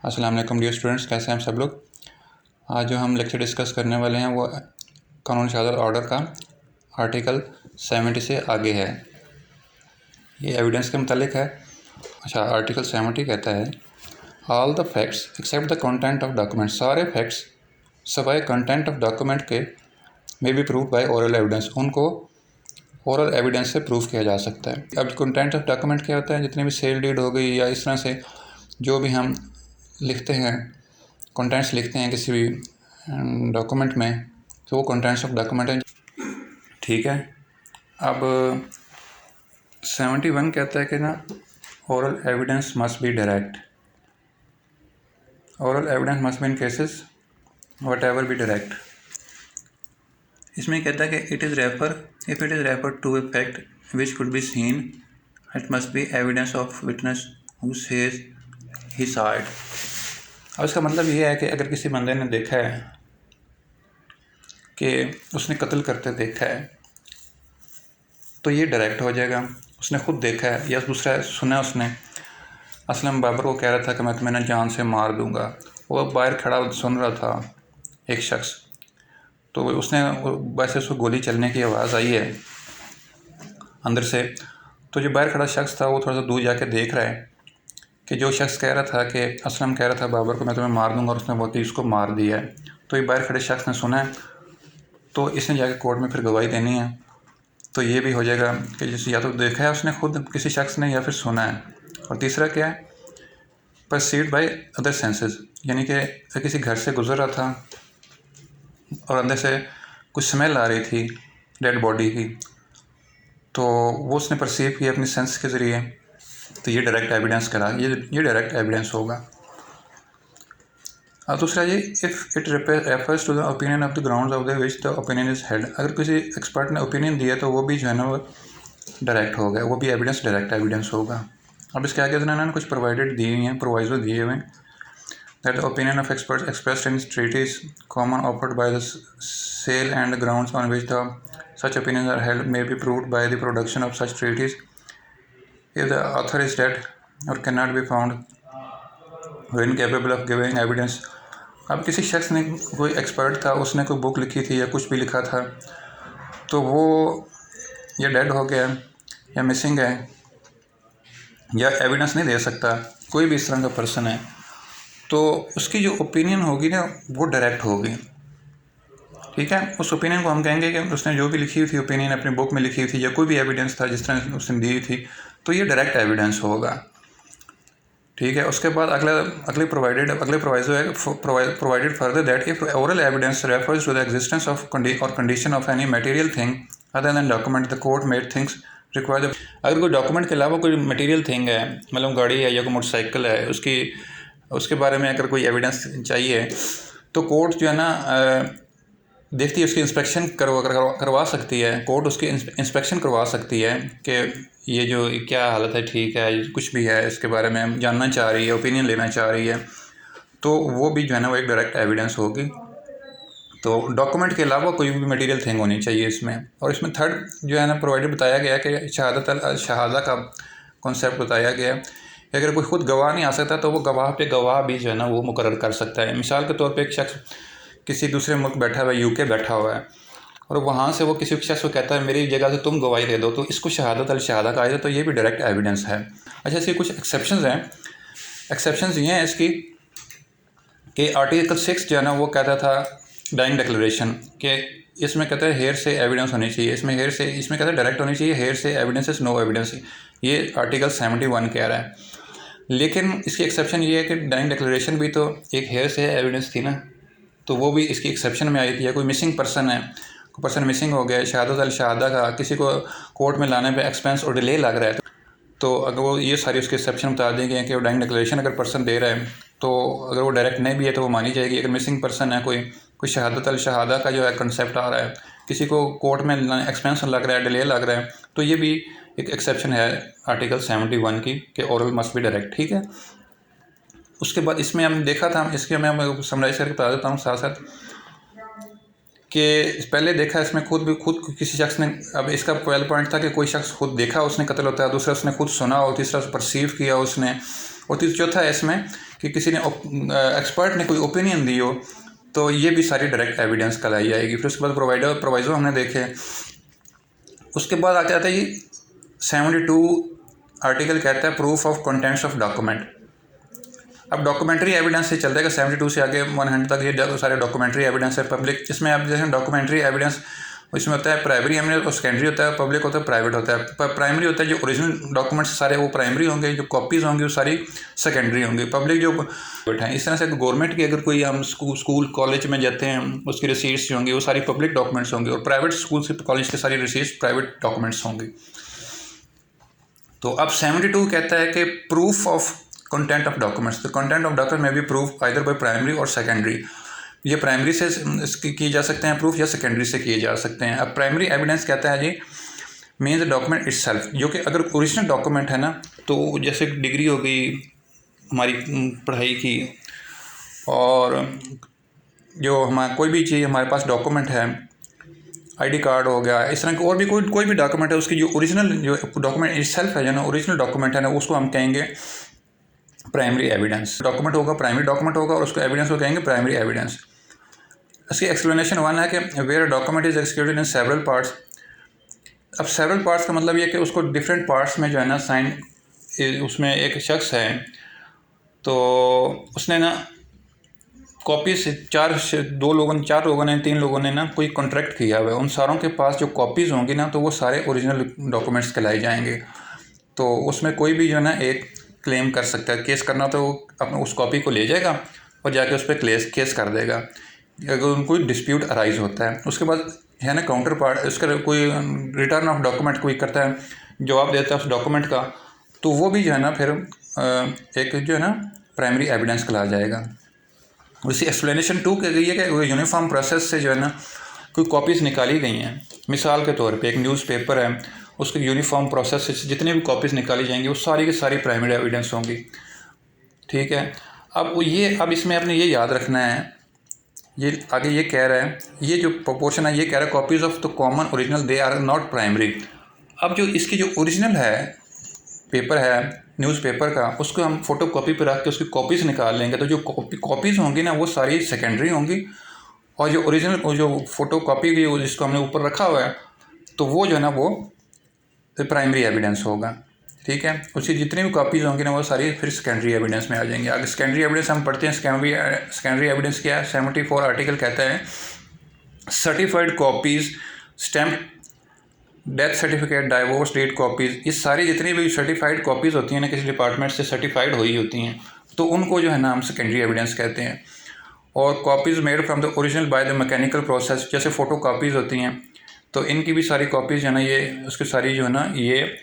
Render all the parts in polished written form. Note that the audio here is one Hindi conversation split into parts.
अस्सलाम वालेकुम डियर स्टूडेंट्स, कैसे हैं आप सब लोग। आज जो हम लेक्चर डिस्कस करने वाले हैं वो कानून शहादत ऑर्डर का आर्टिकल 70 से आगे है। ये एविडेंस के मुतालिक है। अच्छा, आर्टिकल 70 कहता है all the facts except the content of document, सारे फैक्ट्स सवाए कंटेंट ऑफ डॉक्यूमेंट के may be prove by oral evidence, उनको ओरल एविडेंस से प्रूव किया जा सकता है। अब कंटेंट ऑफ डॉक्यूमेंट क्या होता है? जितनी भी सेल डीड हो गई या इस तरह से जो भी हम लिखते हैं, कंटेंट्स लिखते हैं किसी भी डॉक्यूमेंट में, तो वो कंटेंट्स ऑफ डॉक्यूमेंट है। ठीक है। अब 71 कहता है कि ना oral evidence must be direct. Oral evidence must be in cases whatever be direct. इसमें कहता है कि it is refer to a fact which could be seen, it must be evidence of witness who says he saw it. अब इसका मतलब ये है कि अगर किसी बंदे ने देखा है कि उसने कत्ल करते देखा है तो ये डायरेक्ट हो जाएगा। उसने खुद देखा है या दूसरा सुना, उसने असलम बाबर को कह रहा था कि मैं तुम्हें जान से मार दूंगा, वो बाहर खड़ा सुन रहा था एक शख्स, तो उसने वैसे उसको गोली चलने की आवाज़ आई है अंदर से, तो जो बाहर खड़ा शख्स था वो थोड़ा सा दूर जाके देख रहा है कि जो शख्स कह रहा था कि असलम कह रहा था बाबर को मैं तुम्हें मार दूंगा और उसने बहुत ही उसको मार दिया है। तो ये बाहर खड़े शख्स ने सुना है, तो इसने जाके कोर्ट में फिर गवाही देनी है। तो ये भी हो जाएगा कि जैसे या तो देखा है उसने खुद किसी शख्स ने या फिर सुना है। और तीसरा क्या है? परसीव्ड बाय अदर सेंसेस, यानी कि किसी घर से गुजर रहा था और अंदर से कुछ स्मेल आ रही थी डेड बॉडी की, तो वो उसने परसीव किया अपनी सेंस के ज़रिए, तो ये डायरेक्ट एविडेंस करा, ये डायरेक्ट एविडेंस होगा। और दूसरा ये if it refers to the opinion of the grounds of the which the opinion is held, अगर किसी एक्सपर्ट ने ओपिनियन दिया तो वो भी जो है ना वो डायरेक्ट हो गया, वो भी एविडेंस डायरेक्ट एविडेंस होगा। अब इसके आगे उन्होंने कुछ प्रोवाइडेड दिए हुए हैं, प्रोवाइजो दिए हुए हैं that the opinion of experts expressed in treatises common offered by the sale and grounds on which the such opinions are held may be proved by the production of such treaties if the author is dead or cannot be found or incapable of giving evidence। अब किसी शख्स ने, कोई एक्सपर्ट था, उसने कोई बुक लिखी थी या कुछ भी लिखा था, तो वो या डेड हो गया या मिसिंग है या एविडेंस नहीं दे सकता, कोई भी इस तरह का पर्सन है, तो उसकी जो ओपिनियन होगी ना वो डायरेक्ट होगी। ठीक है, उस ओपिनियन को हम कहेंगे कि उसने जो भी लिखी हुई थी ओपिनियन अपनी बुक में लिखी हुई थी या कोई भी एविडेंस था जिस तरह उसने दी थी, तो ये डायरेक्ट एविडेंस होगा। ठीक है, उसके बाद अगले प्रोवाइजो है provided further that if oral evidence refers to the existence of or condition of any material thing other than document the court made things required. अगर कोई डॉक्यूमेंट के अलावा कोई मटेरियल थिंग है, मतलब गाड़ी है या कोई मोटरसाइकिल है, उसके बारे में अगर कोई एविडेंस चाहिए तो कोर्ट जो है ना देखती है, उसकी इंस्पेक्शन करवा सकती है। कोर्ट उसकी इंस्पेक्शन करवा सकती है कि ये जो क्या हालत है, ठीक है, कुछ भी है इसके बारे में जानना चाह रही है, ओपिनियन लेना चाह रही है, तो वो भी जो है ना वो एक डायरेक्ट एविडेंस होगी। तो डॉक्यूमेंट के अलावा कोई भी मटेरियल थिंग होनी चाहिए इसमें। और इसमें थर्ड जो है ना प्रोवाइडेड बताया गया कि शहादा का कॉन्सेप्ट बताया गया है। अगर कोई खुद गवाह नहीं आ सकता तो वो गवाह पे गवाह भी जो है ना वो मुकर्रर कर सकता है। मिसाल के तौर पे एक शख्स किसी दूसरे मुल्क बैठा हुआ है, यूके बैठा हुआ है, और वहाँ से वो किसी शख्स को कहता है मेरी जगह से तुम गवाही दे दो, तो इसको शहादत अल शहादा कहा जाता है, तो ये भी डायरेक्ट एविडेंस है। अच्छा, इसके कुछ एक्सेप्शंस हैं। एक्सेप्शंस ये हैं इसकी कि आर्टिकल 6 जो है ना वो कहता था डाइंग डिक्लेरेशन के, इसमें कहता है हेयर से एविडेंस होनी चाहिए, इसमें कहता है डायरेक्ट होनी चाहिए, हेयर से एविडेंस इज नो एविडेंस, ये आर्टिकल 71 कह रहा है। लेकिन इसकी एक्सेप्शन ये है कि डाइंग डिक्लेरेशन भी तो एक हेयर से एविडेंस थी ना, तो वो भी इसकी एक्सेप्शन में आई थी। या कोई मिसिंग पर्सन है, कोई पर्सन मिसिंग हो गया, शहादत अल शहादा का किसी को कोर्ट में लाने पे एक्सपेंस और डिले लग रहा है, तो अगर वो ये सारी उसकी एक्सेप्शन बता दी गई कि वो डाइंग डिक्लेरेशन अगर पर्सन दे रहा है तो अगर वो डायरेक्ट नहीं भी है तो वो मानी जाएगी। अगर मिसिंग पर्सन है, कोई शहादत अल शहादा का जो है कंसेप्ट आ रहा है, किसी को कोर्ट में एक्सपेंस लग रहा है, डिले लग रहा है, तो ये भी एक एक्सेप्शन है आर्टिकल 71 की कि ओरल मस्ट बी डायरेक्ट। ठीक है, उसके बाद इसमें हम देखा था, इसके मैं समराइज करके बता देता हूँ साथ साथ कि पहले देखा इसमें खुद किसी शख्स ने, अब इसका पहला पॉइंट था कि कोई शख्स खुद देखा उसने कत्ल होता है, दूसरा उसने खुद सुना और तीसरा परसीव किया उसने, और चौथा है इसमें कि किसी ने एक्सपर्ट ने कोई ओपिनियन दी हो, तो ये भी सारी डायरेक्ट एविडेंस कहलाई जाएगी। फिर उसके बाद प्रोवाइजो हमने देखे। उसके बाद आते आते ये 72 आर्टिकल कहता है proof of contents of document. अब डॉक्यूमेंट्री एविडेंस से चलता है कि 72 से आगे 100 तक ये सारे डॉक्यूमेंट्री एविडेंस है। पब्लिक इसमें आप जैसे डॉक्यूमेंट्री एविडेंस इसमें होता है प्राइमरी और सेकेंडरी होता है, पब्लिक होता है, प्राइवेट होता है। प्राइमरी होता है जो ओरिजिनल डॉक्यूमेंट्स सारे वो प्राइमरी होंगे, जो कॉपीज़ होंगी वो सारी सेकेंडरी होंगी। पब्लिक जो हैं इस तरह से गवर्नमेंट की अगर कोई हम स्कूल कॉलेज में जाते हैं उसकी रिसीट्स होंगी वो सारी पब्लिक डॉक्यूमेंट्स होंगी, और प्राइवेट स्कूल से कॉलेज के सारी रिसीट्स प्राइवेट डॉक्यूमेंट्स होंगी। तो अब 72 कहता है कि proof of content of documents. तो कंटेंट ऑफ डॉक्यूमेंट में भी प्रूफ आइदर बाय प्राइमरी और सेकेंडरी, ये प्राइमरी से किए जा सकते हैं प्रूफ या सेकेंडरी से किए जा सकते हैं। अब प्राइमरी एविडेंस कहता है जी मीन्स डॉक्यूमेंट इटसेल्फ, जो कि अगर ओरिजिनल डॉक्यूमेंट है ना, तो जैसे डिग्री हो गई हमारी पढ़ाई की, और जो हमारा कोई भी चीज़ हमारे पास डॉक्यूमेंट है, आईडी कार्ड हो गया, इस तरह के और भी कोई भी डॉक्यूमेंट है, उसकी जो ओरिजिनल जो डॉक्यूमेंट इटसेल्फ है, जो ना ओरिजिनल डॉक्यूमेंट है ना, उसको हम कहेंगे प्राइमरी एविडेंस। डॉक्यूमेंट होगा प्राइमरी डॉक्यूमेंट होगा और उसको एविडेंस को कहेंगे प्राइमरी एविडेंस। इसकी एक्सप्लेनेशन वन है कि where document is executed in several parts. अब सेवरल पार्ट्स का मतलब ये कि उसको डिफरेंट पार्ट्स में जो है ना साइन, उसमें एक शख्स है तो उसने ना कॉपी से चार लोगों ने 3 लोगों ने ना कोई कॉन्ट्रैक्ट किया हुआ है, उन सारों के पास जो कॉपीज़ होंगी ना तो वो सारे ओरिजिनल डॉक्यूमेंट्स कहलाए जाएंगे। तो उसमें कोई भी जो है ना एक क्लेम कर सकता है, केस करना तो वो अपना उस कॉपी को ले जाएगा और जाके उस पर केस कर देगा अगर उनको डिस्प्यूट अराइज होता है। उसके बाद है ना काउंटर पार्ट, उसका कोई रिटर्न ऑफ डॉक्यूमेंट कोई करता है, जवाब देता है उस डॉक्यूमेंट का, तो वो भी जो है ना फिर एक जो है ना प्राइमरी एविडेंस कहला जाएगा। उसी एक्सप्लेनेशन 2 कह गई है कि यूनिफॉर्म प्रोसेस से जो है ना कोई कॉपीज़ निकाली गई हैं। मिसाल के तौर पे एक न्यूज़पेपर है, उसके यूनिफॉर्म प्रोसेस से जितनी भी कॉपीज़ निकाली जाएंगी वो सारी की सारी प्राइमरी एविडेंस होंगी। ठीक है। अब इसमें आपने ये याद रखना है, ये आगे ये कह रहा है, ये जो प्रोपोर्शन है ये कह रहा है copies of the common original they are not primary. अब जो इसकी जो ओरिजिनल है पेपर है न्यूज़पेपर का, उसको हम फोटो कॉपी पर रख के उसकी कॉपीज़ निकाल लेंगे, तो जो कॉपीज़ होंगी ना वो सारी सेकेंडरी होंगी, और जो ओरिजिनल जो फोटो कॉपी की जिसको हमने ऊपर रखा हुआ है तो वो जो है ना वो प्राइमरी एविडेंस होगा। ठीक है। उसकी जितनी भी कॉपीज़ होंगी ना वो सारी फिर सेकेंडरी एविडेंस में आ जाएंगे। आगे सेकेंडरी एविडेंस हम पढ़ते हैं। सेकेंडरी एविडेंस क्या है? 74 आर्टिकल कहता है certified copies, stamp, death certificate, divorce date copies, ये सारी जितनी भी सर्टिफाइड कॉपीज़ होती हैं ना किसी डिपार्टमेंट से सर्टिफाइड हुई होती हैं, तो उनको जो है ना हम सेकेंडरी एविडेंस कहते हैं। और copies made from the original by the mechanical process, जैसे फ़ोटो कॉपीज़ होती हैं तो इनकी भी सारी कॉपीज़ जो है ना ये उसकी सारी जो है ना ये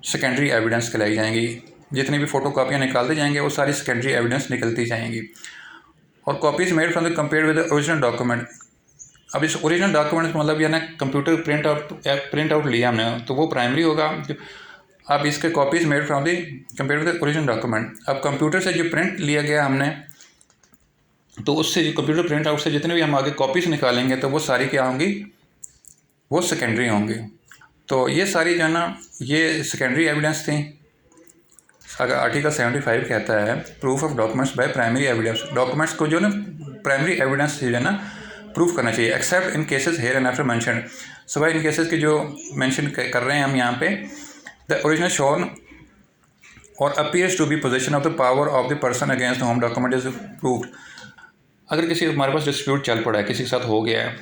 सेकेंडरी एविडेंस कहलाई जाएंगी। जितनी भी फ़ोटो कापियाँ निकालते जाएंगे वो सारी सेकेंडरी एविडेंस निकलती जाएंगी। और copies made from the compare with the original document. अब इस ओरिजिनल डॉक्यूमेंट मतलब ये ना कंप्यूटर प्रिंट आउट लिया हमने तो वो प्राइमरी होगा। अब इसके copies made from the compare with the original document. अब कंप्यूटर से जो प्रिंट लिया गया हमने तो उससे जो कंप्यूटर प्रिंट आउट से जितने भी हम आगे कॉपीज़ निकालेंगे तो वो सारी क्या होंगी? वो सेकेंडरी होंगी। तो ये सारी जो है ना ये सेकेंडरी एविडेंस थी। अगर आर्टिकल 75 कहता है proof of documents by primary evidence, documents को जो ना प्राइमरी एविडेंस जो है ना प्रूफ करना चाहिए, except in cases here and after mention. सिवाय इन केसेस के जो मेंशन कर रहे हैं हम यहाँ पे, द ओरिजिनल शोन और appears to be position of the power of the person against whom document is proved. अगर किसी हमारे पास डिस्प्यूट चल पड़ा है, किसी के साथ हो गया है,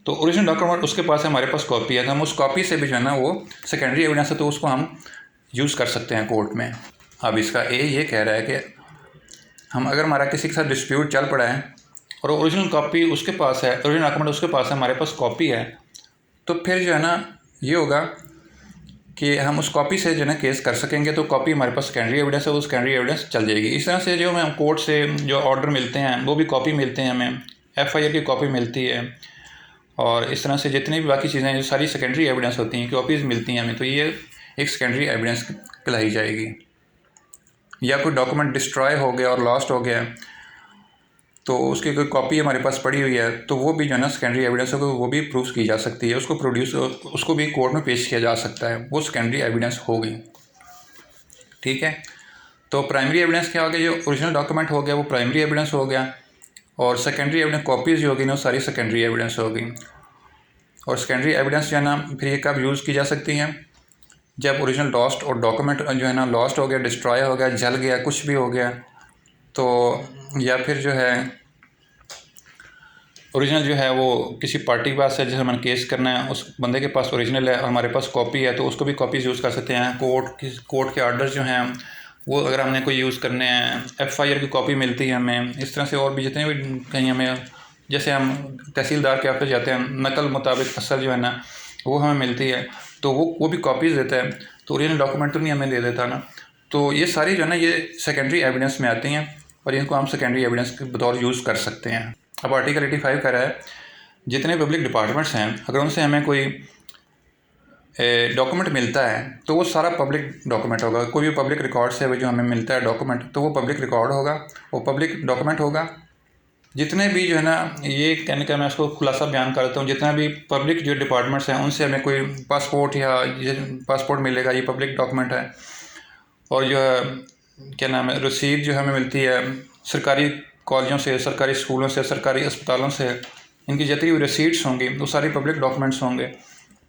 तो ओरिजिनल डॉक्यूमेंट उसके पास है, हमारे पास कॉपी है, तो हम उस कॉपी से भी जो है ना वो सेकेंडरी एविडेंस है तो उसको हम यूज़ कर सकते हैं कोर्ट में। अब इसका ये कह रहा है कि हम अगर हमारा किसी के साथ डिस्प्यूट चल पड़ा है और ओरिजिनल कॉपी उसके पास है, ओरिजिनल डॉक्यूमेंट उसके पास है, हमारे पास कॉपी है, तो फिर जो है ना ये होगा कि हम उस कॉपी से जो है ना केस कर सकेंगे। तो कॉपी हमारे पास सेकेंडरी एविडेंस है, वो सेकेंडरी एविडेंस चल जाएगी। इस तरह से जो हमें कोर्ट से जो ऑर्डर मिलते हैं वो भी कॉपी मिलते हैं, हमें FIR की कॉपी मिलती है, और इस तरह से जितनी भी बाकी चीज़ें जो सारी सेकेंडरी एविडेंस होती हैं, कॉपीज़ मिलती हैं हमें, तो ये एक सेकेंडरी एविडेंस कहलाई जाएगी। या कोई डॉक्यूमेंट डिस्ट्रॉय हो गया और लॉस्ट हो गया तो उसकी कोई कॉपी हमारे पास पड़ी हुई है तो वो भी जो है ना सेकेंडरी एविडेंस हो, वो भी प्रूफ की जा सकती है, उसको भी कोर्ट में पेश किया जा सकता है, वो सेकेंडरी एविडेंस होगी। ठीक है। तो प्राइमरी एविडेंस क्या हो गया, जो ओरिजिनल डॉक्यूमेंट हो गया वो प्राइमरी एविडेंस हो गया, और सेकेंडरी एविडेंस कॉपीज़ जो होगी ना वो सारी सेकेंडरी एविडेंस होगी। और सेकेंडरी एविडेंस जो है ना फिर ये कब यूज़ की जा सकती हैं, जब ओरिजिनल लॉस्ट और डॉक्यूमेंट जो है ना लॉस्ट हो गया, डिस्ट्रॉय हो गया, जल गया, कुछ भी हो गया, तो या फिर जो है ओरिजिनल जो है वो किसी पार्टी के पास है जिसे हमें केस करना है, उस बंदे के पास ओरिजिनल है और हमारे पास कॉपी है, तो उसको भी कॉपीज़ यूज़ कर सकते हैं। कोर्ट के आर्डर्स जो हैं वो अगर हमने कोई यूज़ करने हैं, FIR की कॉपी मिलती है हमें, इस तरह से और भी जितने भी कहीं हमें, जैसे हम तहसीलदार के ऑफिस जाते हैं, नकल मुताबिक असल जो है ना वो हमें मिलती है, तो वो भी कॉपीज़ देता है, तो ओरिजिनल डॉक्यूमेंट तो नहीं हमें दे देता ना। तो ये सारी जो है ना ये सेकेंडरी एविडेंस में आती हैं और इनको हम सेकेंडरी एविडेंस के बतौर यूज़ कर सकते हैं। अब आर्टिकल 85 कह रहा है जितने पब्लिक डिपार्टमेंट्स हैं अगर उनसे हमें कोई डॉक्यूमेंट मिलता है तो वो सारा पब्लिक डॉक्यूमेंट होगा। कोई भी पब्लिक रिकॉर्ड से जो हमें मिलता है डॉक्यूमेंट तो वो पब्लिक रिकॉर्ड होगा, वो पब्लिक डॉक्यूमेंट होगा। जितने भी जो है ना, ये कहने का मैं इसको खुलासा बयान करता हूँ, जितना भी पब्लिक जो डिपार्टमेंट्स हैं उनसे हमें कोई पासपोर्ट या पासपोर्ट मिलेगा, ये पब्लिक डॉक्यूमेंट है। और जो है क्या नाम है, रसीद जो हमें मिलती है सरकारी कॉलेजों से, सरकारी स्कूलों से, सरकारी अस्पतालों से, इनकी जितनी भी रसीट्स होंगी वो सारी पब्लिक डॉक्यूमेंट्स होंगे।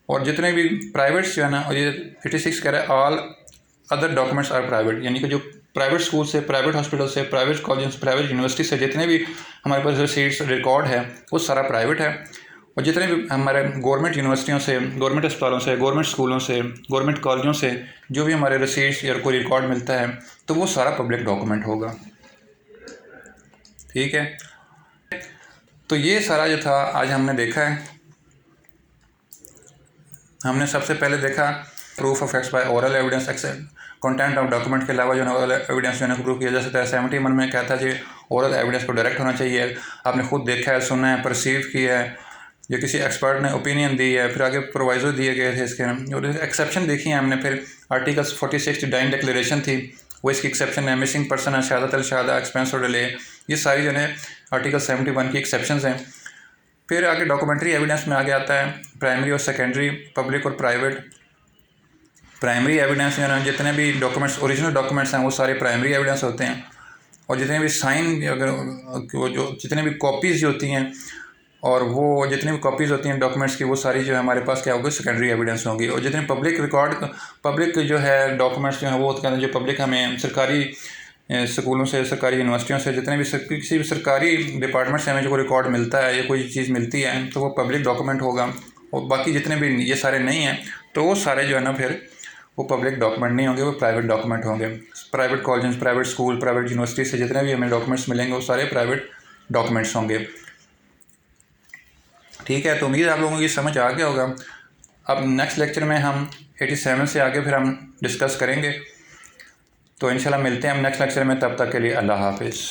और जितने भी प्राइवेट्स जो है ना, और ये 86 कह रहा है all other documents are private, यानी कि जो प्राइवेट स्कूल से, प्राइवेट हॉस्पिटल से, प्राइवेट कॉलेज से, प्राइवेट यूनिवर्सिटी से जितने भी हमारे पास रसीट्स रिकॉर्ड है वो सारा प्राइवेट है। और जितने भी हमारे गवर्नमेंट यूनिवर्सिटियों से, गवर्नमेंट अस्पतालों से, गवर्नमेंट स्कूलों से, गवर्नमेंट कॉलेजों से जो भी हमारे रसीट्स या कोई रिकॉर्ड मिलता है तो वो सारा पब्लिक डॉक्यूमेंट होगा। ठीक है, तो ये सारा जो था आज हमने देखा है। हमने सबसे पहले देखा proof of facts bye oral evidence, content of document के अलावा जो है ओरल एविडेंस जो है प्रूफ किया जा सकता है। 71 में कहता है जी ओरल एविडेंस को डायरेक्ट होना चाहिए, आपने खुद देखा है, सुना है, परसीव किया है, जो किसी एक्सपर्ट ने ओपिनियन दी है, फिर आगे प्रोवाइजो दिए गए थे इसके, और एक्सेप्शन देखी है हमने। फिर आर्टिकल 46 डाइन डिक्लेरेशन थी, वो इसकी एक्सेप्शन है। मिसिंग पर्सन है, शहादत अल शहादा, एक्सपेंस और डिले, ये सारी जो है आर्टिकल 71 की एक्सेप्शंस हैं। फिर आगे डॉक्यूमेंट्री एविडेंस में आगे आता है प्राइमरी और सेकेंडरी, पब्लिक और प्राइवेट। प्राइमरी एविडेंस जो है जितने भी डॉक्यूमेंट्स, ओरिजिनल डॉक्यूमेंट्स हैं वो सारे प्राइमरी एविडेंस होते हैं। और जितने भी साइन, अगर जो जितने भी कॉपीज़ होती हैं और वो जितनी भी कॉपीज़ होती हैं डॉक्यूमेंट्स की, वो सारी जो है हमारे पास क्या होगी, सेकेंडरी एविडेंस होंगी। और जितने पब्लिक रिकॉर्ड, पब्लिक जो है डॉक्यूमेंट्स जो है वो कहते हैं जो पब्लिक हमें सरकारी स्कूलों से, सरकारी यूनिवर्सिटियों से, जितने भी किसी भी सरकारी डिपार्टमेंट से हमें जो रिकॉर्ड मिलता है या कोई चीज़ मिलती है तो वो पब्लिक डॉक्यूमेंट होगा। और बाकी जितने भी ये सारे नहीं हैं तो वो सारे जो है ना फिर वो पब्लिक डॉक्यूमेंट नहीं होंगे, वो प्राइवेट डॉक्यूमेंट होंगे। Private college, private school, private university से जितने भी हमें डॉक्यूमेंट्स मिलेंगे वो सारे प्राइवेट डॉक्यूमेंट्स होंगे। ठीक है, तो उम्मीद है आप लोगों की समझ आ गया होगा। अब नेक्स्ट लेक्चर में हम 87 से आगे फिर हम डिस्कस करेंगे। तो इंशाल्लाह मिलते हैं हम नेक्स्ट लेक्चर में, तब तक के लिए अल्लाह हाफिज़।